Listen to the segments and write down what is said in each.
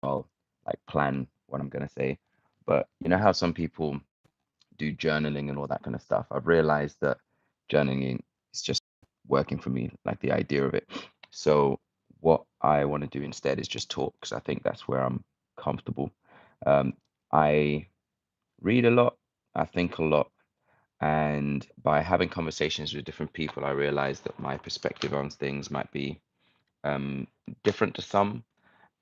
I'll like plan what I'm gonna say. But you know how some people do journaling and all that kind of stuff. I've realized that journaling is just working for me, like the idea of it. So what I want to do instead is just talk, because I think that's where I'm comfortable. I read a lot, I think a lot, and by having conversations with different people, I realize that my perspective on things might be um, different to some.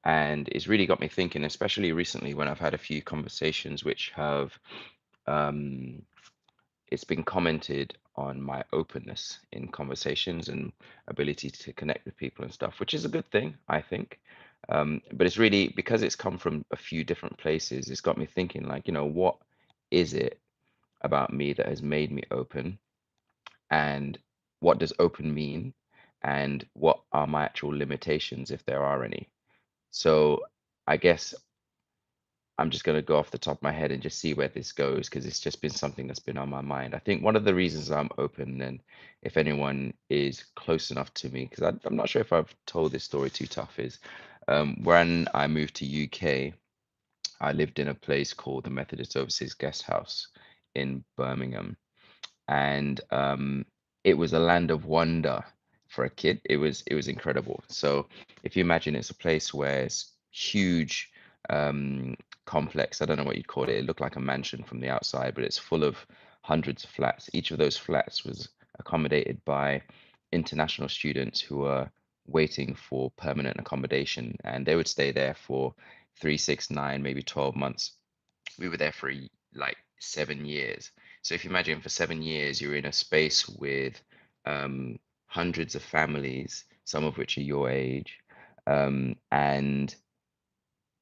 And it's really got me thinking, especially recently when I've had a few conversations which have um, it's been commented on my openness in conversations and ability to connect with people and stuff, which is a good thing, I think. But it's really because it's come from a few different places, it's got me thinking, like, what is it about me that has made me open? And what does open mean? And what are my actual limitations, if there are any? So I guess I'm just going to go off the top of my head and just see where this goes because it's just been something that's been on my mind. I think one of the reasons I'm open, and if anyone is close enough to me, because I'm not sure if I've told this story too tough, is when I moved to UK, I lived in a place called the Methodist Overseas Guest House in Birmingham, and it was a land of wonder for a kid. It was incredible. So if you imagine, it's a place where it's huge um, complex. I don't know what you'd call it. It looked like a mansion from the outside, but it's full of hundreds of flats. Each of those flats was accommodated by international students who were waiting for permanent accommodation, and they would stay there for 3, 6, 9, maybe 12 months. We were there for like 7 years. So if you imagine for 7 years, you're in a space with um, hundreds of families, some of which are your age, and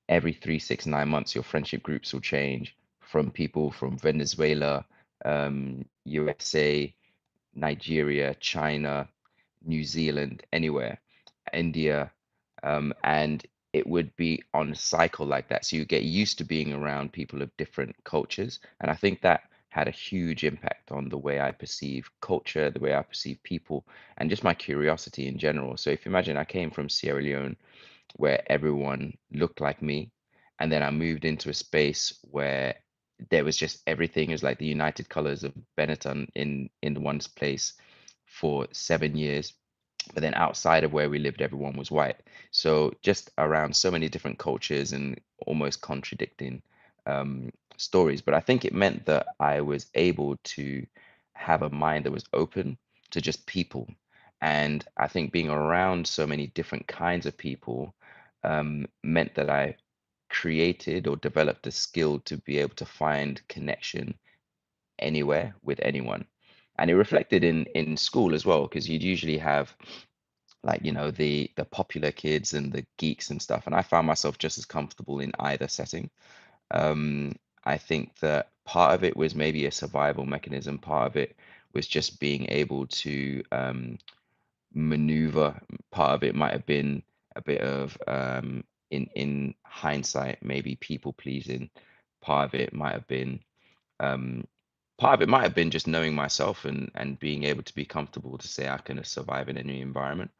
every 3, 6, 9 months, your friendship groups will change from people from Venezuela, USA, Nigeria, China, New Zealand, anywhere, India, and it would be on a cycle like that. So you get used to being around people of different cultures, and I think that had a huge impact on the way I perceive culture, the way I perceive people, and just my curiosity in general. So if you imagine, I came from Sierra Leone where everyone looked like me. And then I moved into a space where there was just everything. It was like the United Colors of Benetton in one's place for 7 years. But then outside of where we lived, everyone was white. So just around so many different cultures and almost contradicting stories. But I think it meant that I was able to have a mind that was open to just people. And I think being around so many different kinds of people meant that I created or developed a skill to be able to find connection anywhere with anyone. And it reflected in school as well, because you'd usually have like the popular kids and the geeks and stuff, and I found myself just as comfortable in either setting. um I think that part of it was maybe a survival mechanism, part of it was just being able to maneuver. Part of it might have been a bit of in hindsight maybe people pleasing. Part of it might have been um just knowing myself and being able to be comfortable to say I can survive in any environment.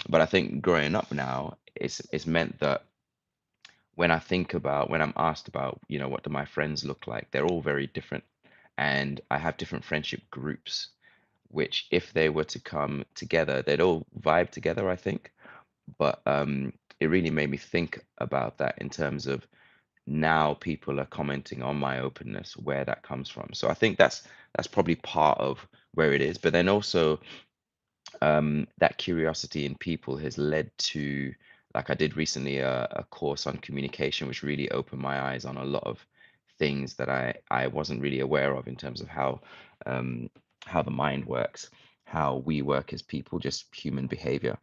But I think growing up now, it's meant that when I'm asked about, what do my friends look like, they're all very different. And I have different friendship groups, which if they were to come together, they'd all vibe together, I think. But it really made me think about that in terms of now people are commenting on my openness, where that comes from. So I think that's probably part of where it is. But then also that curiosity in people has led to, like I did recently, a course on communication, which really opened my eyes on a lot of things that I wasn't really aware of in terms of um, how the mind works, how we work as people, just human behavior.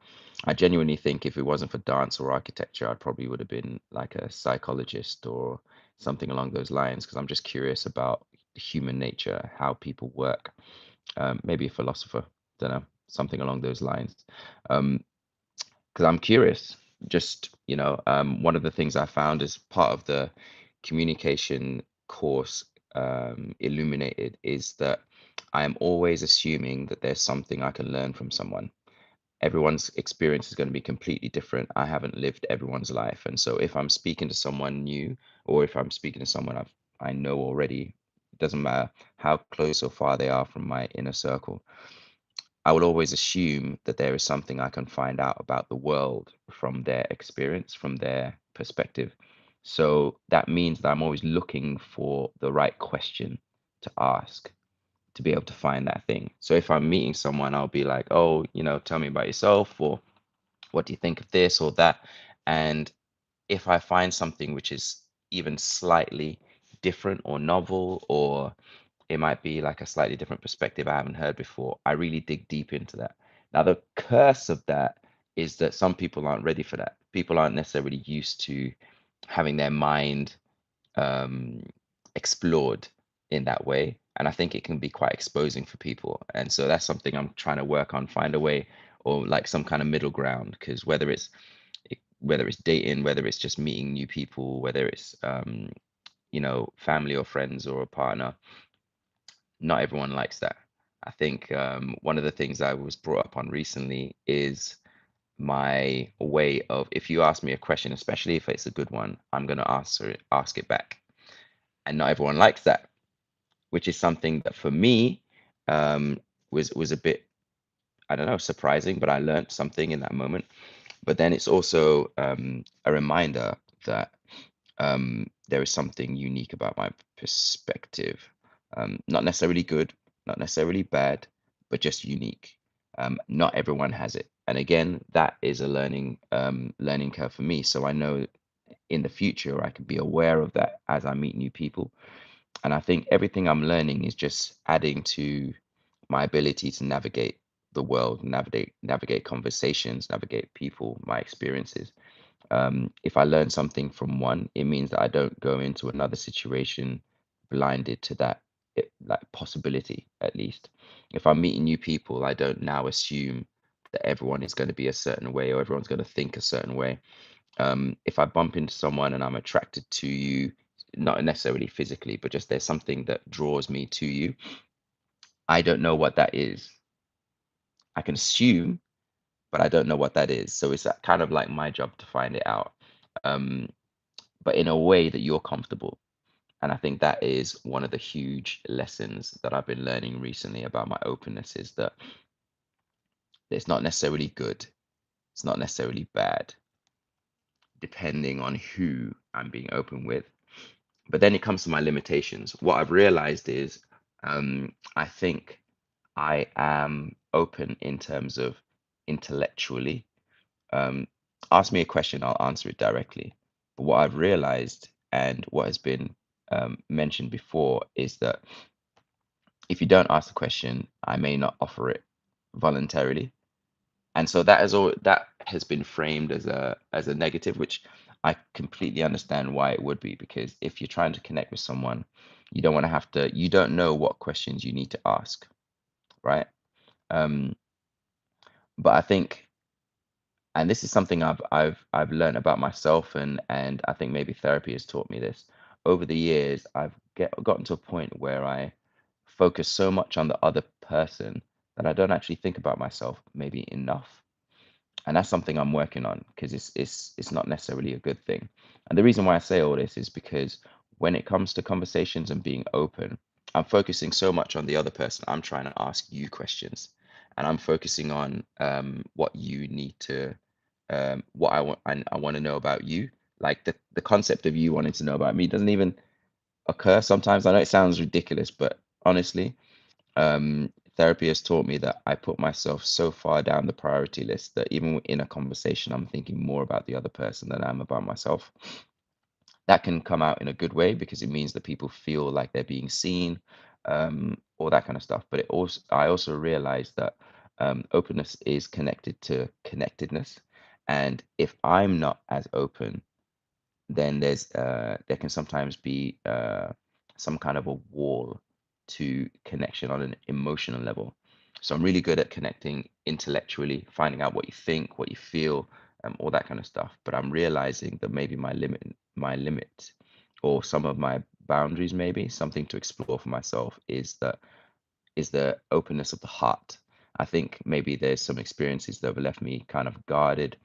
I genuinely think if it wasn't for dance or architecture, I probably would have been like a psychologist or something along those lines, because I'm just curious about human nature, how people work. Maybe a philosopher, don't know, something along those lines. Um, because I'm curious. Just, one of the things I found as part of the communication course, illuminated, is that I am always assuming that there's something I can learn from someone. everyone's experience is going to be completely different. I haven't lived everyone's life. And so if I'm speaking to someone new, or if I'm speaking to someone I know already, it doesn't matter how close or far they are from my inner circle, I will always assume that there is something I can find out about the world from their experience, from their perspective. So that means that I'm always looking for the right question to ask to be able to find that thing. So if I'm meeting someone, I'll be like, oh, tell me about yourself, or what do you think of this or that? And if I find something which is even slightly different or novel, or it might be like a slightly different perspective I haven't heard before, I really dig deep into that. Now, the curse of that is that some people aren't ready for that. People aren't necessarily used to having their mind um, explored in that way. And I think it can be quite exposing for people. And so that's something I'm trying to work on, find a way, or like some kind of middle ground. Because whether it's dating, whether it's just meeting new people, whether it's family or friends or a partner, not everyone likes that. I think one of the things I was brought up on recently is my way of, if you ask me a question, especially if it's a good one, I'm going to ask it back. And not everyone likes that, which is something that for me um, was a bit, I don't know, surprising, but I learned something in that moment. But then it's also a reminder that there is something unique about my perspective. Not necessarily good, not necessarily bad, but just unique. Not everyone has it. And again, that is a learning curve for me. So I know in the future I could be aware of that as I meet new people. And I think everything I'm learning is just adding to my ability to navigate the world, navigate conversations, navigate people, my experiences. If I learn something from one, it means that I don't go into another situation blinded to that like possibility, at least. If I'm meeting new people, I don't now assume that everyone is going to be a certain way or everyone's going to think a certain way. If I bump into someone and I'm attracted to you, not necessarily physically, but just there's something that draws me to you, I don't know what that is. I can assume, but I don't know what that is. So it's kind of like my job to find it out, um, but in a way that you're comfortable. And I think that is one of the huge lessons that I've been learning recently about my openness is that it's not necessarily good, it's not necessarily bad, depending on who I'm being open with. But then it comes to my limitations. What I've realized is I think I am open in terms of intellectually. Um, Ask me a question, I'll answer it directly. But what I've realized and what has been mentioned before is that if you don't ask the question, I may not offer it voluntarily. And so that has been framed as a negative, which I completely understand why it would be, because if you're trying to connect with someone, you don't know what questions you need to ask, right? Um, but I think, and this is something I've learned about myself, and I think maybe therapy has taught me this. Over the years, gotten to a point where I focus so much on the other person that I don't actually think about myself maybe enough. And that's something I'm working on because it's not necessarily a good thing. And the reason why I say all this is because when it comes to conversations and being open, I'm focusing so much on the other person. I'm trying to ask you questions, and I'm focusing on what you need to, what I want to know about you. Like the concept of you wanting to know about me doesn't even occur sometimes. I know it sounds ridiculous, but honestly, therapy has taught me that I put myself so far down the priority list that even in a conversation, I'm thinking more about the other person than I am about myself. That can come out in a good way because it means that people feel like they're being seen, all that kind of stuff. But I also realize that openness is connected to connectedness. And if I'm not as open, then there can sometimes be some kind of a wall to connection on an emotional level. So I'm really good at connecting intellectually, finding out what you think, what you feel, all that kind of stuff. But I'm realizing that maybe my limit, or some of my boundaries, maybe something to explore for myself, is the openness of the heart. I think maybe there's some experiences that have left me kind of guarded,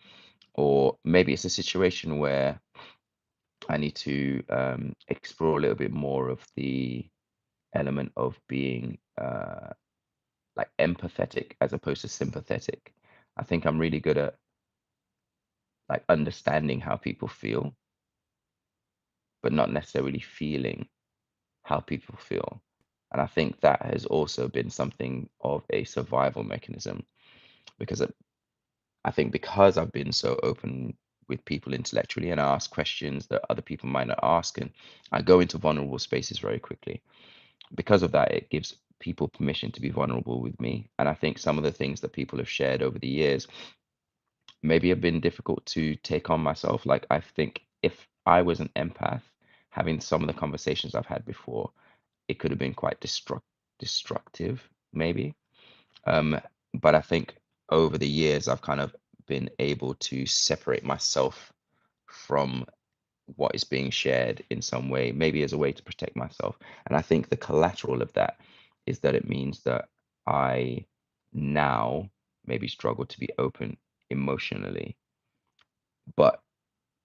or maybe it's a situation where I need to explore a little bit more of the element of being like empathetic as opposed to sympathetic. I think I'm really good at like understanding how people feel, but not necessarily feeling how people feel. And I think that has also been something of a survival mechanism because I think because I've been so open with people intellectually and I ask questions that other people might not ask, and I go into vulnerable spaces very quickly. Because of that, it gives people permission to be vulnerable with me. And I think some of the things that people have shared over the years maybe have been difficult to take on myself. Like, I think if I was an empath, having some of the conversations I've had before, it could have been quite destructive, maybe. Um, but I think over the years, I've kind of been able to separate myself from what is being shared in some way, maybe as a way to protect myself. And I think the collateral of that is that it means that I now maybe struggle to be open emotionally, but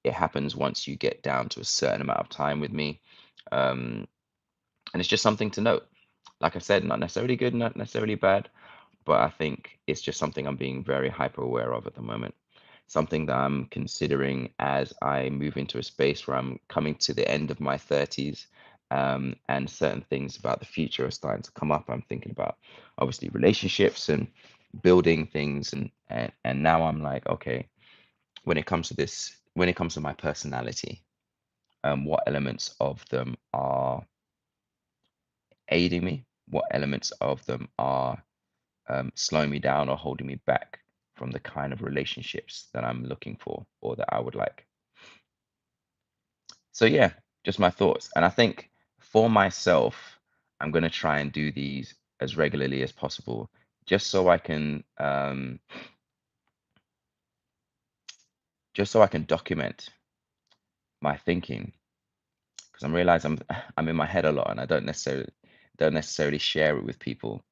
it happens once you get down to a certain amount of time with me. Um, and it's just something to note. Like I said, not necessarily good, not necessarily bad, but I think it's just something I'm being very hyper aware of at the moment. Something that I'm considering as I move into a space where I'm coming to the end of my 30s, and certain things about the future are starting to come up. I'm thinking about obviously relationships and building things, and now I'm like, okay, when it comes to this, when it comes to my personality, what elements of them are aiding me? What elements of them are slowing me down or holding me back from the kind of relationships that I'm looking for or that I would like? So, yeah, just my thoughts. And I think for myself, I'm going to try and do these as regularly as possible, just so I can document my thinking, because I'm realizing I'm in my head a lot and I don't necessarily share it with people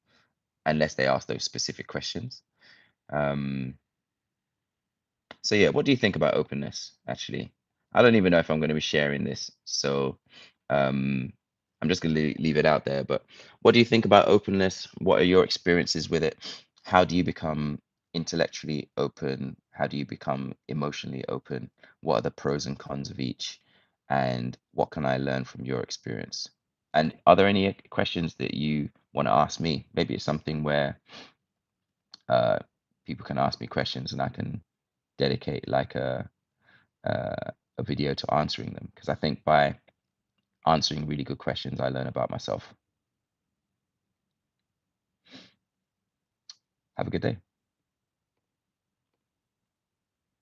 unless they ask those specific questions. Um, So yeah, what do you think about openness, actually? I don't even know if I'm going to be sharing this, so um, I'm just going to leave it out there. But what do you think about openness? What are your experiences with it? How do you become intellectually open? How do you become emotionally open? What are the pros and cons of each? And what can I learn from your experience? And are there any questions that you want to ask me? Maybe it's something where uh, people can ask me questions and I can dedicate like a video to answering them, because I think by answering really good questions, I learn about myself. Have a good day.